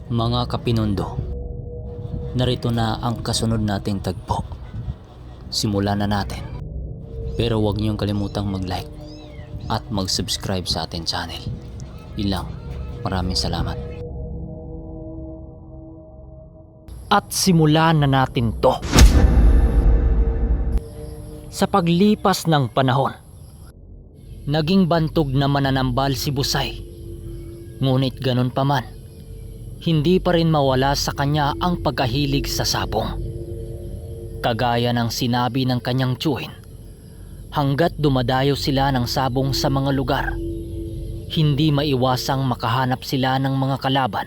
Mga kapinundo, narito na ang kasunod nating tagpo. Simulan na natin. Pero huwag niyong kalimutang mag-like at mag-subscribe sa ating channel. Yun lang. Maraming salamat. At simulan na natin to. Sa paglipas ng panahon, naging bantog na mananambal si Busay. Ngunit ganun pa man, hindi pa rin mawala sa kanya ang pagkahilig sa sabong. Kagaya ng sinabi ng kanyang tiyuhin, hanggat dumadayo sila ng sabong sa mga lugar, hindi maiwasang makahanap sila ng mga kalaban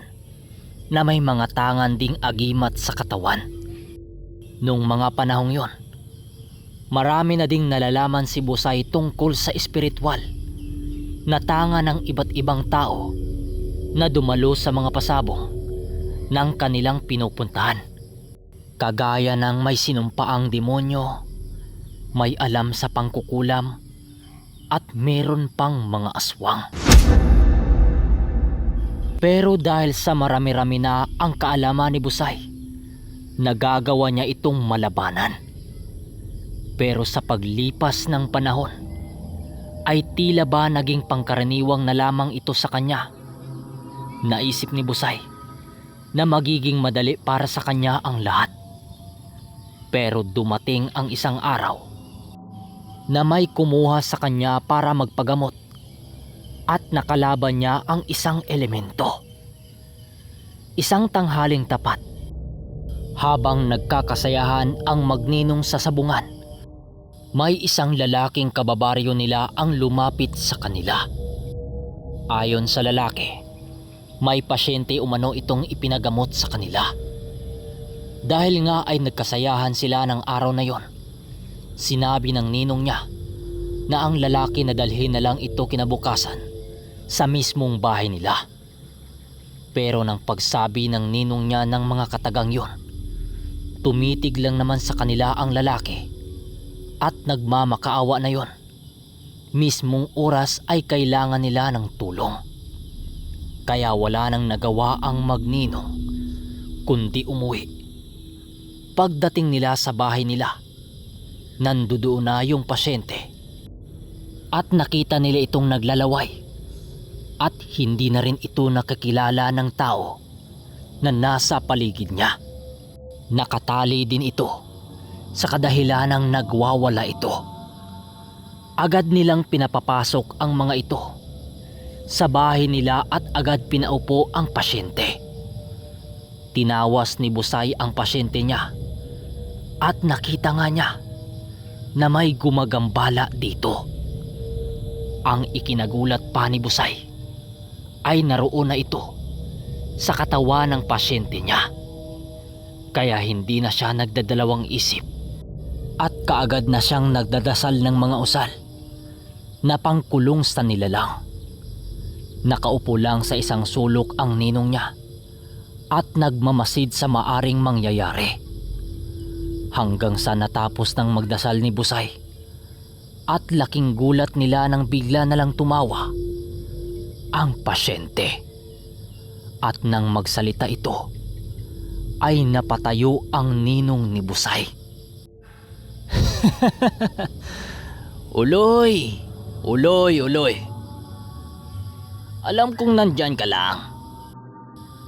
na may mga tangan ding agimat sa katawan. Nung mga panahong yon, marami na ding nalalaman si Busay tungkol sa espiritual na tanga ng iba't ibang tao na dumalo sa mga pasabong ng kanilang pinupuntahan. Kagaya ng may sinumpaang demonyo, may alam sa pangkukulam, at meron pang mga aswang. Pero dahil sa marami-rami na ang kaalaman ni Busay, nagagawa niya itong malabanan. Pero sa paglipas ng panahon, ay tila ba naging pangkaraniwang na lamang ito sa kanya. Naisip ni Busay na magiging madali para sa kanya ang lahat. Pero dumating ang isang araw na may kumuha sa kanya para magpagamot at nakalaban niya ang isang elemento. Isang tanghaling tapat, habang nagkakasayahan ang magninong sa sabungan, may isang lalaking kababaryo nila ang lumapit sa kanila. Ayon sa lalaki, may pasyente umano itong ipinagamot sa kanila. Dahil nga ay nagkasayahan sila ng araw na yon, sinabi ng ninong niya na ang lalaki na dalhin na lang ito kinabukasan sa mismong bahay nila. Pero nang pagsabi ng ninong niya ng mga katagang yon, tumitig lang naman sa kanila ang lalaki at nagmamakaawa na yon. Mismong oras ay kailangan nila ng tulong. Kaya wala nang nagawa ang magninong kundi umuwi. Pagdating nila sa bahay nila, nandoon na yung pasyente at nakita nila itong naglalaway at hindi na rin ito nakakilala ng tao na nasa paligid niya. Nakatali din ito sa kadahilanang nagwawala ito. Agad nilang pinapapasok ang mga ito sa bahay nila at agad pinaupo ang pasyente. Tinawas ni Busay ang pasyente niya at nakita nga niya na may gumagambala dito. Ang ikinagulat pa ni Busay ay naroon na ito sa katawan ng pasyente niya. Kaya hindi na siya nagdadalawang isip at kaagad na siyang nagdadasal ng mga usal na pangkulong sa nilalang. Nakaupo lang sa isang sulok ang ninong niya at nagmamasid sa maaring mangyayari. Hanggang sa natapos ng magdasal ni Busay at laking gulat nila nang bigla na lang tumawa ang pasyente. At nang magsalita ito, ay napatayo ang ninong ni Busay. Uloy! Uloy, uloy! Alam kong nandyan ka lang.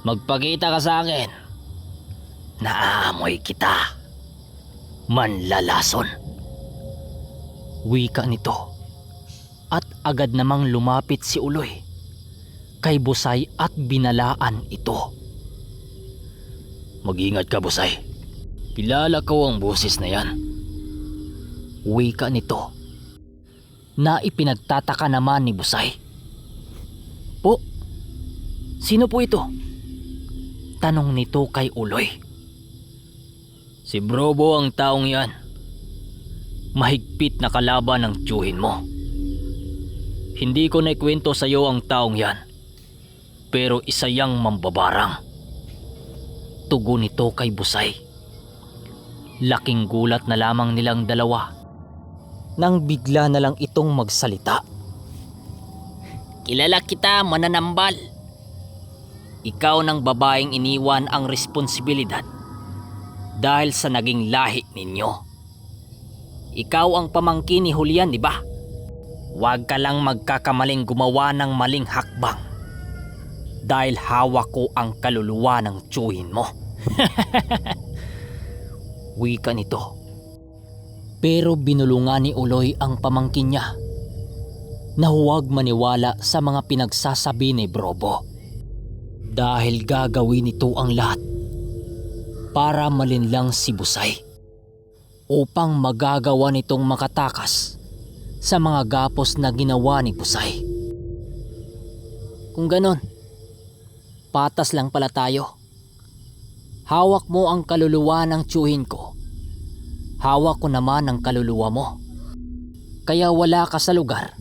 Magpakita ka sa akin. Naamoy kita. Manlalason. Wika nito. At agad namang lumapit si Uloy kay Busay at binalaan ito. Mag-ingat ka, Busay. Kilala ko ang boses na yan. Wika nito na ipinagtataka naman ni Busay. Po, sino po ito? Tanong nito kay Uloy. Si Brobo ang taong yan. Mahigpit na kalaban ng tiyuhin mo. Hindi ko naikwento sa iyo ang taong yan, pero isa yang mambabarang. Tugon nito kay Busay. Laking gulat na lamang nilang dalawa nang bigla na lang itong magsalita. Kilala kita, mananambal. ikaw ng babaeng iniwan ang responsibilidad dahil sa naging lahi ninyo. Ikaw ang pamangkin ni Julian, di ba? Huwag ka lang magkakamaling gumawa ng maling hakbang dahil hawak ko ang kaluluwa ng tiyuhin mo. Wika nito. Pero binulungan ni Uloy ang pamangkin niya na huwag maniwala sa mga pinagsasabi ni Brobo dahil gagawin nito ang lahat para malinlang si Busay upang magagawa nitong makatakas sa mga gapos na ginawa ni Busay. Kung ganon, patas lang pala tayo. Hawak mo ang kaluluwa ng tiyuhin ko. Hawak ko naman ang kaluluwa mo. Kaya wala ka sa lugar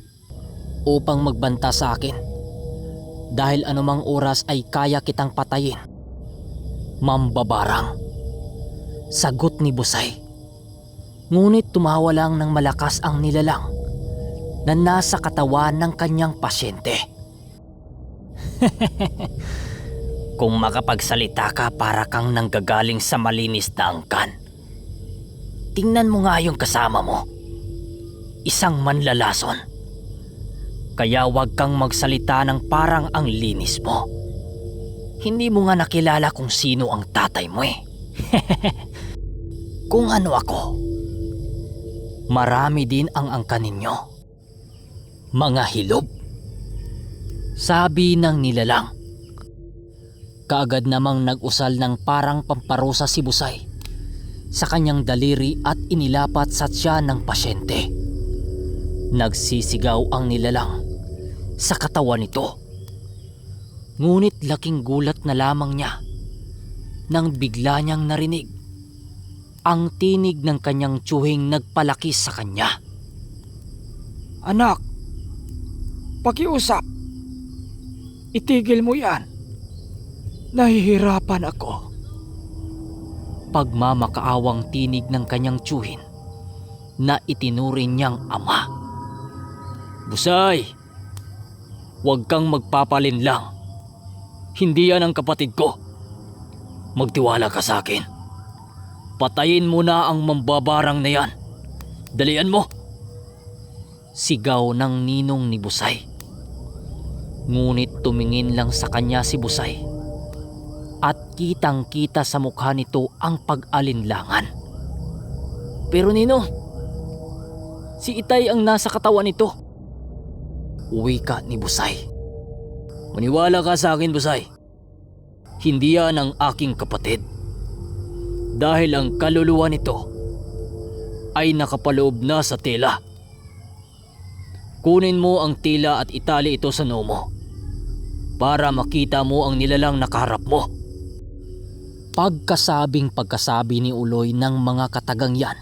upang magbanta sa akin. Dahil anumang oras ay kaya kitang patayin. Mambabarang. Sagot ni Busay. Ngunit tumawa lang ng malakas ang nilalang na nasa katawan ng kanyang pasyente. Kung makapagsalita ka para kang nanggagaling sa malinis na angkan. Tingnan mo nga yung kasama mo. Isang manlalason. Kaya wag kang magsalita ng parang ang linis mo. Hindi mo nga nakilala kung sino ang tatay mo eh. Kung ano ako. Marami din ang angkan ninyo. Mga hilob. Sabi ng nilalang. Kaagad namang nag-usal ng parang pamparusa si Busay sa kanyang daliri at inilapat sa tiyan ng pasyente. Nagsisigaw ang nilalang sa katawan nito. Ngunit laking gulat na lamang niya nang bigla niyang narinig ang tinig ng kanyang tiyuhing nagpalaki sa kanya. Anak, pakiusap. Itigil mo yan. Nahihirapan ako. Pagmamakaawang tinig ng kanyang tiyuhin na itinuring niyang ama. Busay, huwag kang magpapalinlang. Hindi yan ang kapatid ko. Magtiwala ka sa akin. Patayin mo na ang mambabarang na yan. Dalian mo. Sigaw ng ninong ni Busay. Ngunit tumingin lang sa kanya si Busay. At kitang-kita sa mukha nito ang pag-alinlangan. Pero Ninong, si Itay ang nasa katawan nito. Wika ni Busay. Maniwala ka sa akin, Busay. Hindi yan ang aking kapatid. Dahil ang kaluluwa nito ay nakapaloob na sa tela. Kunin mo ang tela at itali ito sa noo mo para makita mo ang nilalang nakaharap mo. Pagkasabi ni Uloy ng mga katagang yan,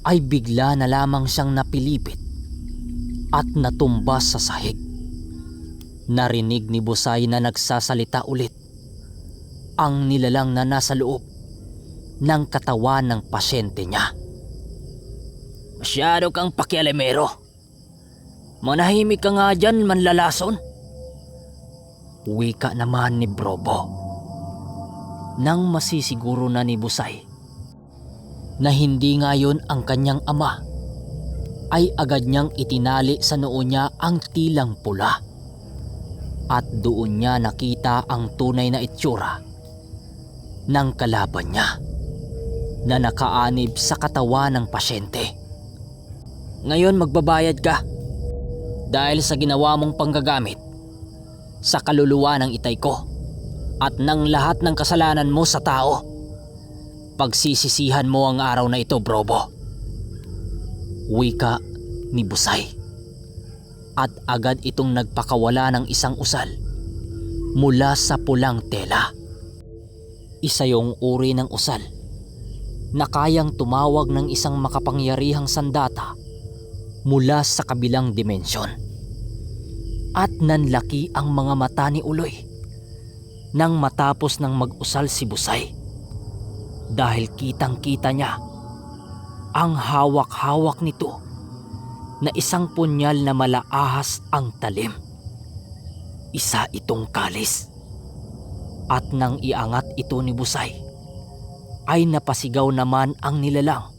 ay bigla na lamang siyang napilipit at natumbas sa sahig. Narinig ni Busay na nagsasalita ulit ang nilalang na nasa loob ng katawan ng pasyente niya. Masyado kang pakialamero. Manahimik ka nga dyan, manlalason. Wika naman ni Brobo. Nang masisiguro na ni Busay na hindi ngayon ang kanyang ama, ay agad niyang itinali sa noo niya ang tilang pula. At doon niya nakita ang tunay na itsura ng kalaban niya na nakaanib sa katawan ng pasyente. Ngayon magbabayad ka dahil sa ginawa mong panggagamit sa kaluluwa ng itay ko at ng lahat ng kasalanan mo sa tao. Pagsisisihan mo ang araw na ito, Brobo. Wika ni Busay. At agad itong nagpakawala ng isang usal mula sa pulang tela. Isa yung uri ng usal na kayang tumawag ng isang makapangyarihang sandata mula sa kabilang dimensyon. At nanlaki ang mga mata ni Uloy nang matapos ng mag-usal si Busay, dahil kitang-kita niya ang hawak-hawak nito na isang punyal na malaahas ang talim. Isa itong kalis At nang iangat ito ni Busay, ay napasigaw naman ang nilalang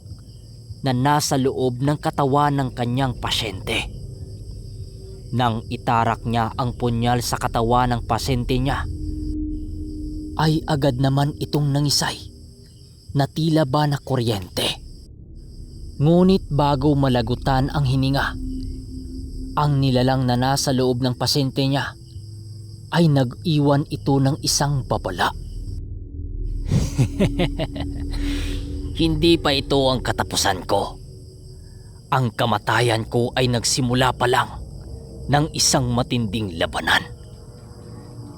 na nasa loob ng katawan ng kanyang pasyente. Nang itarak niya ang punyal sa katawan ng pasyente niya, ay agad naman itong nangisay na tila ba na kuryente. Ngunit bago malagutan ang hininga, ang nilalang na nasa loob ng pasyente niya ay nag-iwan ito ng isang babala. Hindi pa ito ang katapusan ko. Ang kamatayan ko ay nagsimula pa lang ng isang matinding labanan.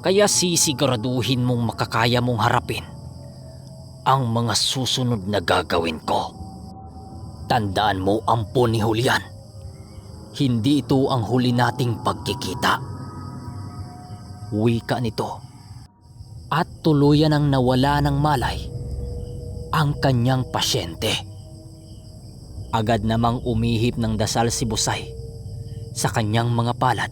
Kaya sisiguraduhin mong makakaya mong harapin ang mga susunod na gagawin ko. Tandaan mo, ampon ni Julian, hindi ito ang huli nating pagkikita. Wika nito, at tuluyan ang nawala ng malay ang kanyang pasyente. Agad namang umihip ng dasal si Busay sa kanyang mga palad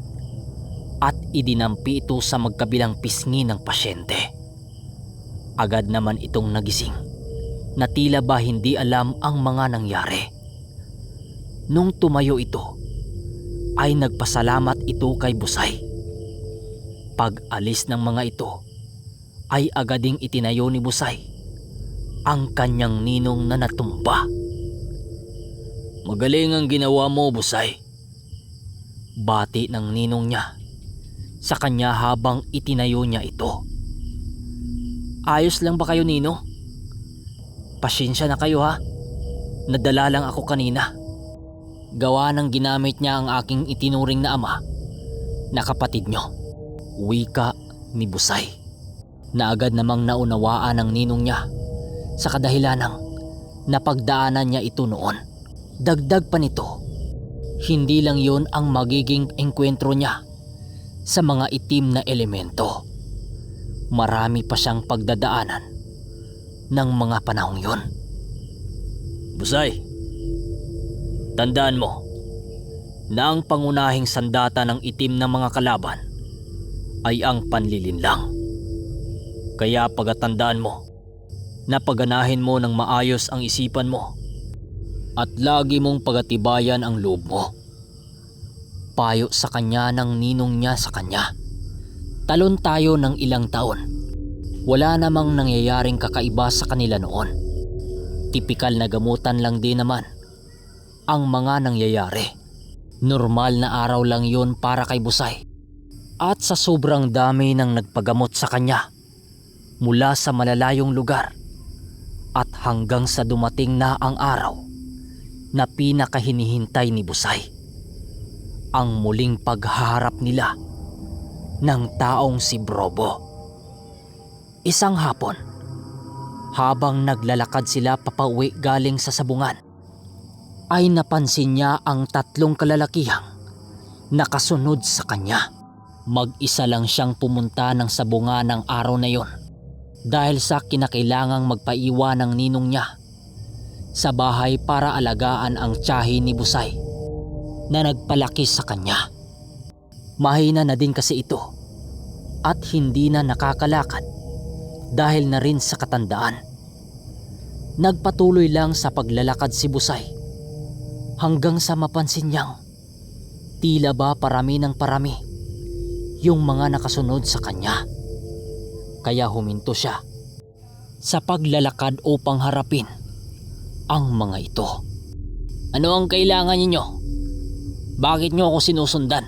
at idinampi ito sa magkabilang pisngi ng pasyente. Agad naman itong nagising na tila ba hindi alam ang mga nangyari. Nung tumayo ito, ay nagpasalamat ito kay Busay. Pag-alis ng mga ito, ay agading itinayo ni Busay ang kanyang ninong na natumba. Magaling ang ginawa mo, Busay. Bati ng ninong niya sa kanya habang itinayo niya ito. Ayos lang ba kayo, Nino? Pasensya na kayo ha. Nadala lang ako kanina. Gawa ng ginamit niya ang aking itinuring na ama na kapatid nyo. Wika ni Busay, na agad namang naunawaan ng ninong niya sa kadahilanang napagdaanan niya ito noon. Dagdag pa nito, hindi lang yon ang magiging engkwentro niya sa mga itim na elemento. Marami pa siyang pagdadaanan ng mga panahong yon. Busay, tandaan mo na ang pangunahing sandata ng itim na mga kalaban ay ang panlilinlang. Kaya pagatandaan mo na paganahin mo ng maayos ang isipan mo at lagi mong pagatibayan ang loob mo. Payo sa kanya ng ninong niya sa kanya. Talon tayo ng ilang taon. Wala namang nangyayaring kakaiba sa kanila noon. Tipikal na gamutan lang din naman ang mga nangyayari. Normal na araw lang yun para kay Busay. At sa sobrang dami ng nagpagamot sa kanya mula sa malalayong lugar at hanggang sa dumating na ang araw na pinakahinihintay ni Busay, ang muling paghaharap nila ng taong si Brobo. Isang hapon, habang naglalakad sila papauwi galing sa sabungan, ay napansin niya ang tatlong kalalakihang nakasunod sa kanya. Mag-isa lang siyang pumunta ng sabungan ng araw na yon dahil sa kinakailangang magpaiwan ng ninong niya sa bahay para alagaan ang tiyahin ni Busay na nagpalaki sa kanya. Mahina na din kasi ito at hindi na nakakalakad dahil na rin sa katandaan. Nagpatuloy lang sa paglalakad si Busay hanggang sa mapansin niyang tila ba parami ng parami yung mga nakasunod sa kanya. Kaya huminto siya sa paglalakad upang harapin ang mga ito. Ano ang kailangan ninyo? Bakit nyo ako sinusundan?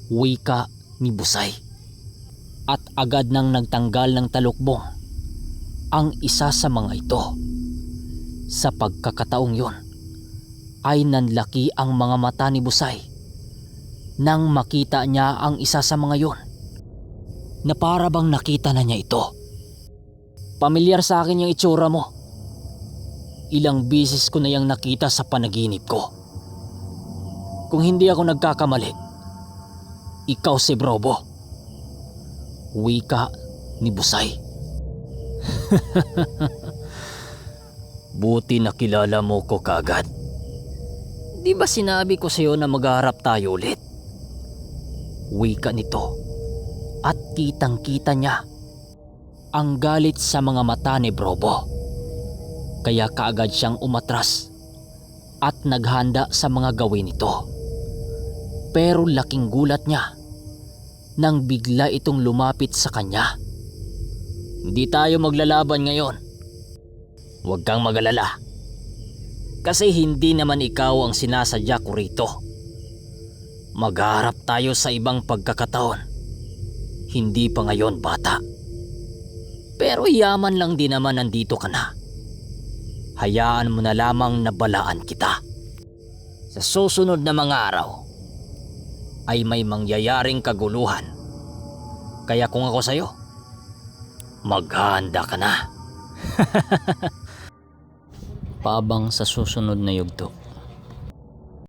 Wika ni Busay. At agad nang nagtanggal ng talukbong ang isa sa mga ito. Sa pagkakataong yon ay nanlaki ang mga mata ni Busay nang makita niya ang isa sa mga yon na para bang nakita na niya ito. Pamilyar sa akin yung itsura mo. Ilang bisis ko na yung nakita sa panaginip ko. Kung hindi ako nagkakamali, ikaw si Brobo. Wika ni Busay. Buti nakilala mo ko kagad. Di ba sinabi ko sa'yo na magharap tayo ulit? Wika nito at kitang-kita niya ang galit sa mga mata ni Brobo. Kaya kaagad siyang umatras at naghanda sa mga gawin nito. Pero laking gulat niya nang bigla itong lumapit sa kanya. Hindi tayo maglalaban ngayon. Huwag kang mag-alala. Kasi hindi naman ikaw ang sinasadya ko rito. Magharap tayo sa ibang pagkakataon. Hindi pa ngayon, bata. Pero yaman lang din naman nandito ka na. Hayaan mo na lamang na balaan kita. Sa susunod na mga araw ay may mangyayaring kaguluhan. Kaya kung ako sa'yo, maghahanda ka na. Paabang sa susunod na yugto.